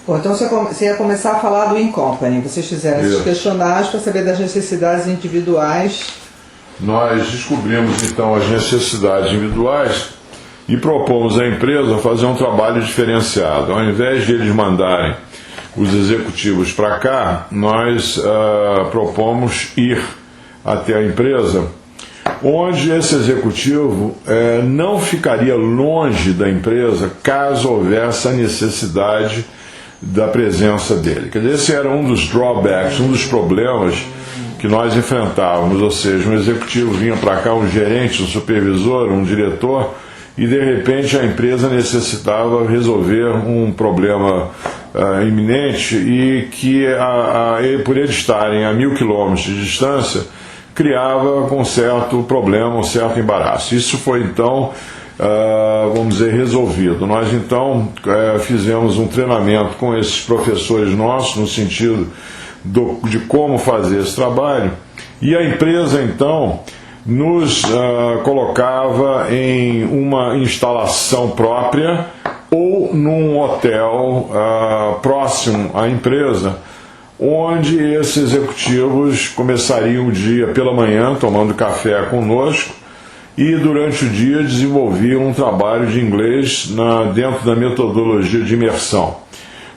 Bom, então você ia começar a falar do In-Company. Vocês fizeram esses questionários para saber das necessidades individuais. Nós descobrimos então as necessidades individuais e propomos à empresa fazer um trabalho diferenciado. Ao invés de eles mandarem os executivos para cá, nós propomos ir até a empresa, onde esse executivo não ficaria longe da empresa caso houvesse a necessidade da presença dele. Quer dizer, esse era um dos drawbacks, um dos problemas que nós enfrentávamos, ou seja, um executivo vinha para cá, um gerente, um supervisor, um diretor, e de repente a empresa necessitava resolver um problema iminente e que, por eles estarem a 1.000 quilômetros de distância, criava com certo problema, um certo embaraço. Isso foi então, vamos dizer, resolvido. Nós então fizemos um treinamento com esses professores nossos, no sentido de como fazer esse trabalho, e a empresa então nos colocava em uma instalação própria ou num hotel próximo à empresa, onde esses executivos começariam o dia pela manhã tomando café conosco e durante o dia desenvolviam um trabalho de inglês dentro da metodologia de imersão.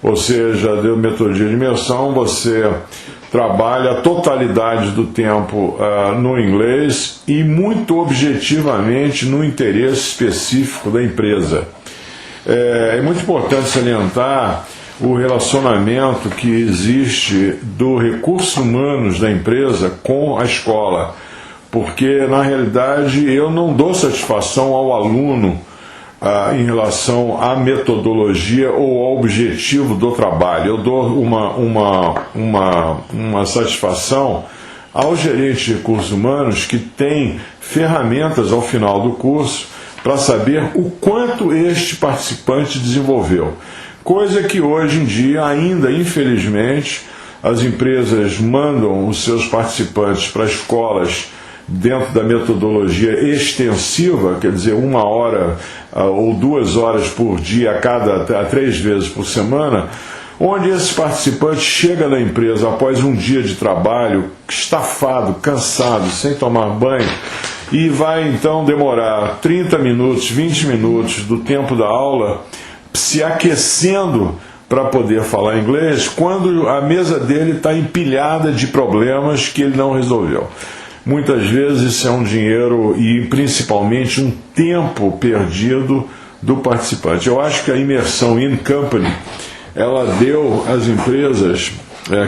Ou seja, da metodologia de imersão você trabalha a totalidade do tempo no inglês e muito objetivamente no interesse específico da empresa. É muito importante salientar o relacionamento que existe do recursos humanos da empresa com a escola, porque na realidade eu não dou satisfação ao aluno em relação à metodologia ou ao objetivo do trabalho. Eu dou uma satisfação ao gerente de recursos humanos que tem ferramentas ao final do curso para saber o quanto este participante desenvolveu. Coisa que hoje em dia ainda, infelizmente, as empresas mandam os seus participantes para escolas dentro da metodologia extensiva, quer dizer, 1 hora ou 2 horas por dia, a 3 vezes por semana, onde esse participante chega na empresa após um dia de trabalho, estafado, cansado, sem tomar banho, e vai então demorar 30 minutos, 20 minutos do tempo da aula se aquecendo para poder falar inglês, quando a mesa dele está empilhada de problemas que ele não resolveu. Muitas vezes isso é um dinheiro e principalmente um tempo perdido do participante. Eu acho que a imersão In-Company, ela deu às empresas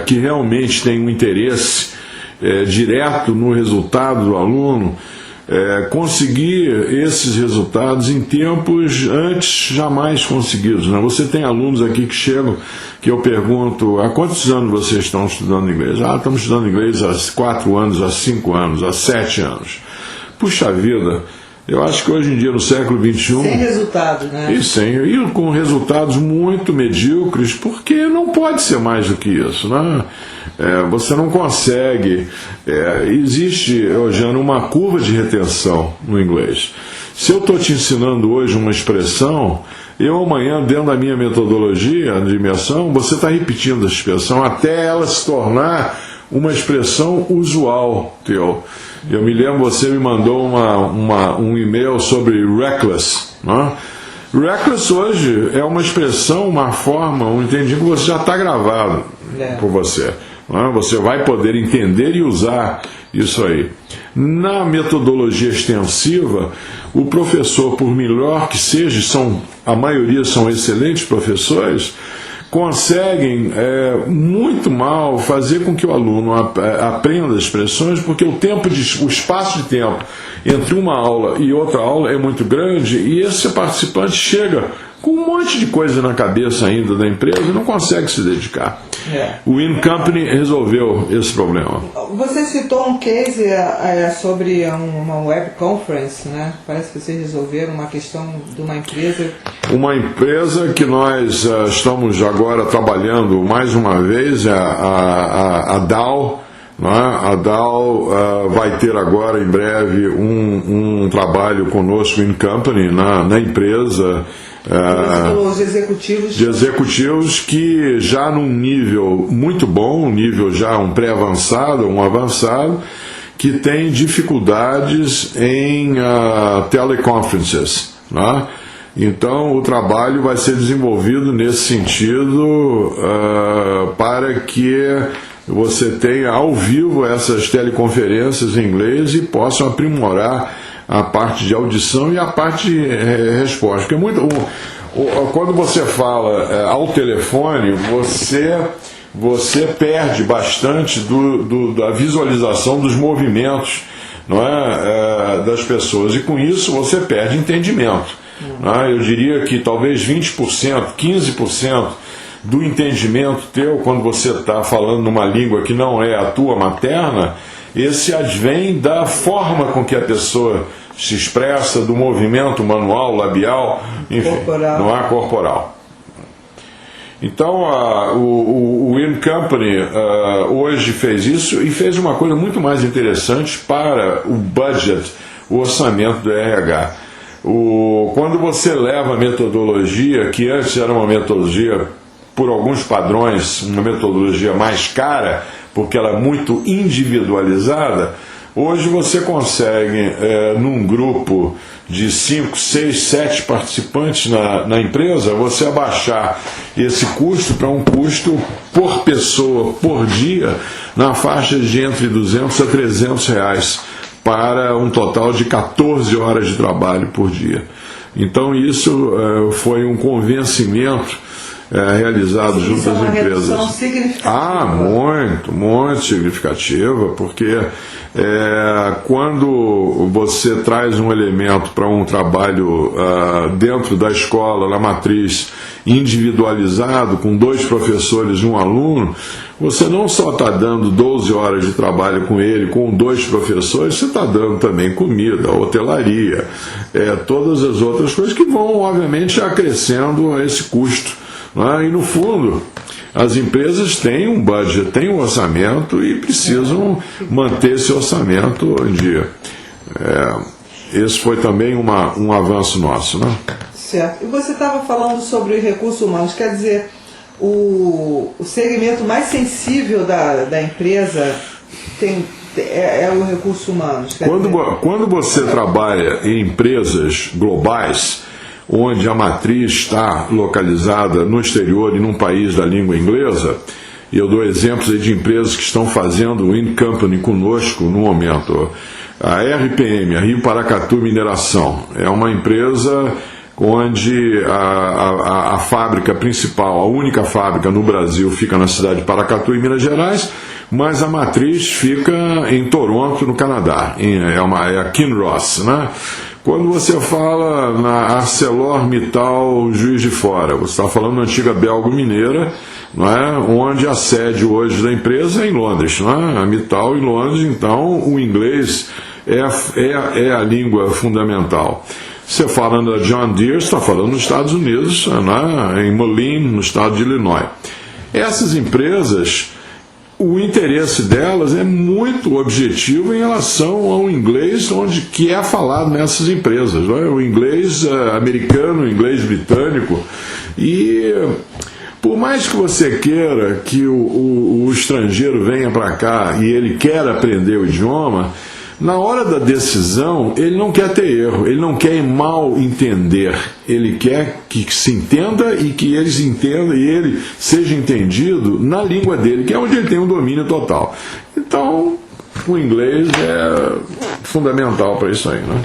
que realmente têm um interesse direto no resultado do aluno, conseguir esses resultados em tempos antes jamais conseguidos, né? Você tem alunos aqui que chegam, que eu pergunto: há quantos anos vocês estão estudando inglês? Estamos estudando inglês há 4 anos, há 5 anos, há 7 anos. Puxa vida, eu acho que hoje em dia, no século XXI... Sem resultados, né? E com resultados muito medíocres, porque não pode ser mais do que isso, né? Você não consegue... existe, Eugênio, uma curva de retenção no inglês. Se eu estou te ensinando hoje uma expressão, eu amanhã, dentro da minha metodologia de imersão, você está repetindo essa expressão até ela se tornar uma expressão usual teu. Eu me lembro, você me mandou um e-mail sobre reckless, né? Reckless hoje é uma expressão, uma forma, um entendimento que você já está gravado por você. Você vai poder entender e usar isso aí. Na metodologia extensiva, o professor, por melhor que seja, a maioria são excelentes professores, conseguem muito mal fazer com que o aluno aprenda as expressões, porque o espaço de tempo entre uma aula e outra aula é muito grande, e esse participante chega com um monte de coisa na cabeça ainda da empresa e não consegue se dedicar. O In-Company resolveu esse problema. Você citou um case sobre uma web conference, né? Parece que vocês resolveram uma questão de uma empresa. Uma empresa que nós estamos agora trabalhando mais uma vez, a Dow. A Dow vai ter agora em breve um trabalho conosco In-Company na empresa. Os executivos. De executivos que já num nível muito bom, um nível já um pré-avançado, um avançado, que tem dificuldades em teleconferences, né? Então o trabalho vai ser desenvolvido nesse sentido para que você tenha ao vivo essas teleconferências em inglês e possam aprimorar a parte de audição e a parte de resposta. Porque quando você fala ao telefone, você perde bastante da visualização dos movimentos, não é, das pessoas, e com isso você perde entendimento. Não é? Eu diria que talvez 20%, 15% do entendimento teu, quando você está falando numa língua que não é a tua materna, esse advém da forma com que a pessoa se expressa, do movimento manual, labial, enfim, corporal. Não é corporal. Então o In Company hoje fez isso e fez uma coisa muito mais interessante para o budget, o orçamento do RH. Quando você leva a metodologia, que antes era uma metodologia, por alguns padrões, uma metodologia mais cara, porque ela é muito individualizada, hoje você consegue, num grupo de 5, 6, 7 participantes na empresa, você abaixar esse custo para um custo por pessoa, por dia, na faixa de entre 200 a 300 reais, para um total de 14 horas de trabalho por dia. Então isso foi um convencimento realizado junto às empresas. Muito significativa, porque quando você traz um elemento para um trabalho dentro da escola, na matriz, individualizado, com 2 professores e um aluno, você não só está dando 12 horas de trabalho com ele, com 2 professores, você está dando também comida, hotelaria, todas as outras coisas que vão, obviamente, acrescendo esse custo. E no fundo, as empresas têm um budget, têm um orçamento e precisam manter esse orçamento em dia. Esse foi também um avanço nosso, né? Certo. E você estava falando sobre recursos humanos, quer dizer, o segmento mais sensível da empresa é o recurso humano. Quando você trabalha em empresas globais, onde a matriz está localizada no exterior e num país da língua inglesa, e eu dou exemplos de empresas que estão fazendo o In Company conosco no momento. A RPM, a Rio Paracatu Mineração, é uma empresa onde a fábrica principal, a única fábrica no Brasil, fica na cidade de Paracatu, em Minas Gerais, mas a matriz fica em Toronto, no Canadá. É a Kinross, né? Quando você fala na ArcelorMittal Juiz de Fora, você está falando na antiga Belgo Mineira, não é? Onde a sede hoje da empresa é em Londres, não é? A Mittal em Londres, então o inglês é a língua fundamental. Você fala da John Deere, está falando nos Estados Unidos, né? Em Moline, no estado de Illinois. Essas empresas, o interesse delas é muito objetivo em relação ao inglês que é falado nessas empresas, não é? O inglês americano, o inglês britânico. E por mais que você queira que o estrangeiro venha para cá e ele quer aprender o idioma, na hora da decisão ele não quer ter erro, ele não quer mal entender, ele quer que se entenda e que eles entendam e ele seja entendido na língua dele, que é onde ele tem um domínio total. Então o inglês é fundamental para isso aí, né?